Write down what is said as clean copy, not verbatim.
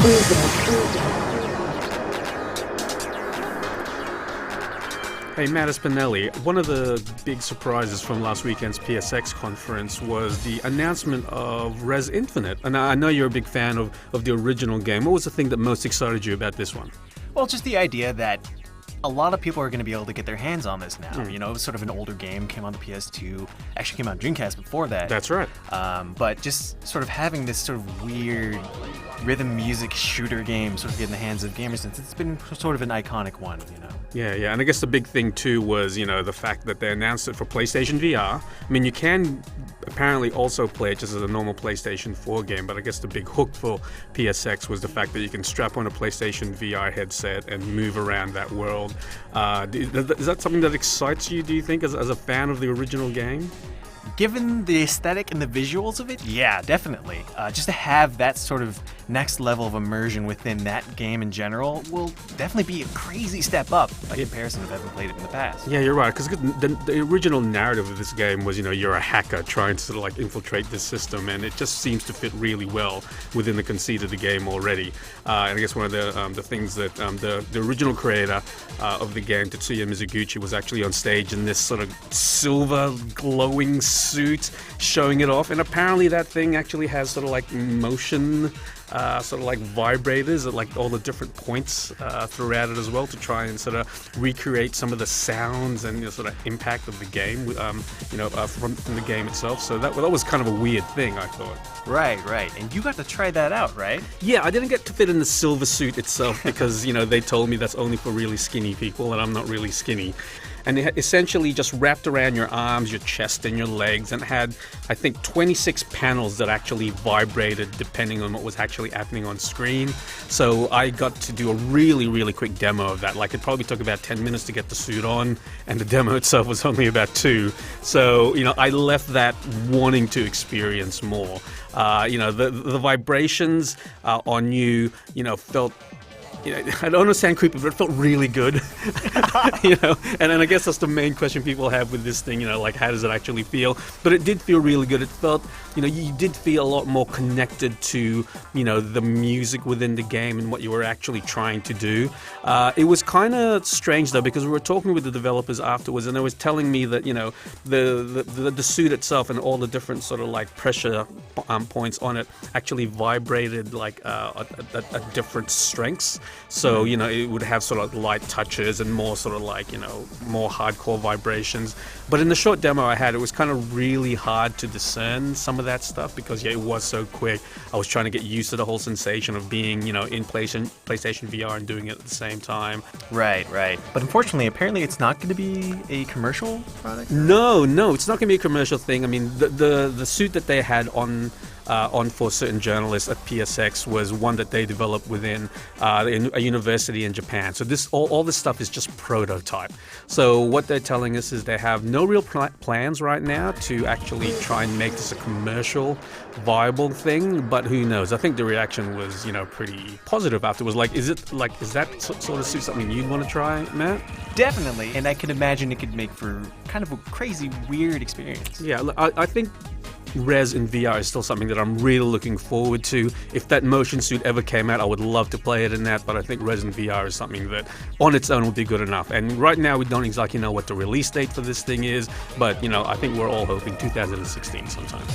Hey, Matt Spinelli, one of the big surprises from last weekend's PSX conference was the announcement of Rez Infinite. And I know you're a big fan of the original game. What was the thing that most excited you about this one? Well, just the idea that a lot of people are going to be able to get their hands on this now. You know, it was sort of an older game, came on the PS2, actually came out on Dreamcast before that. That's right. But just sort of having this sort of weird rhythm music shooter game sort of get in the hands of gamers since it's been sort of an iconic one, you know. Yeah, and I guess the big thing too was, you know, the fact that they announced it for PlayStation VR. I mean, you can apparently also play it just as a normal PlayStation 4 game, but I guess the big hook for PSX was the fact that you can strap on a PlayStation VR headset and move around that world. Is that something that excites you, do you think, as a fan of the original game? Given the aesthetic and the visuals of it, yeah, definitely. Just to have that sort of next level of immersion within that game in general will definitely be a crazy step up by comparison if I haven't played it in the past. Yeah, you're right, because the original narrative of this game was, you know, you're a hacker trying to sort of like infiltrate this system, and it just seems to fit really well within the conceit of the game already. And I guess one of the things that the original creator of the game, Tetsuya Mizuguchi, was actually on stage in this sort of silver glowing suit showing it off, and apparently that thing actually has sort of like motion sort of like vibrators at like all the different points throughout it as well to try and sort of recreate some of the sounds and, you know, sort of impact of the game, from the game itself. So that was kind of a weird thing, I thought. Right. And you got to try that out, right? Yeah, I didn't get to fit in the silver suit itself because, you know, they told me that's only for really skinny people, and I'm not really skinny. And it essentially just wrapped around your arms, your chest, and your legs, and had, I think, 26 panels that actually vibrated depending on what was actually happening on screen. So I got to do a really, really quick demo of that. Like, it probably took about 10 minutes to get the suit on, and the demo itself was only about 2. So, you know, I left that wanting to experience more. The vibrations on you, you know, felt... You know, I don't want to sound creepy, but it felt really good. You know, and then I guess that's the main question people have with this thing, you know, like, how does it actually feel? But it did feel really good. It felt, you know, you did feel a lot more connected to, you know, the music within the game and what you were actually trying to do. It was kind of strange, though, because we were talking with the developers afterwards, and they was telling me that, you know, the suit itself and all the different sort of like pressure points on it actually vibrated like at different strengths. So, you know, it would have sort of light touches and more sort of like, you know, more hardcore vibrations. But in the short demo I had, it was kind of really hard to discern some of that stuff because, yeah, it was so quick. I was trying to get used to the whole sensation of being, you know, in PlayStation VR and doing it at the same time. Right. But unfortunately, apparently it's not going to be a commercial product? No, it's not going to be a commercial thing. I mean, the suit that they had on for certain journalists at PSX was one that they developed within a university in Japan. So all this stuff is just prototype. So what they're telling us is they have no real plans right now to actually try and make this a commercial viable thing, but who knows? I think the reaction was, you know, pretty positive afterwards. Like, is that sort of suit something you'd want to try, Matt? Definitely, and I can imagine it could make for kind of a crazy, weird experience. Yeah, I think Rez in VR is still something that I'm really looking forward to. If that motion suit ever came out, I would love to play it in that, but I think Rez in VR is something that on its own will be good enough. And right now we don't exactly know what the release date for this thing is, but, you know, I think we're all hoping 2016 sometime.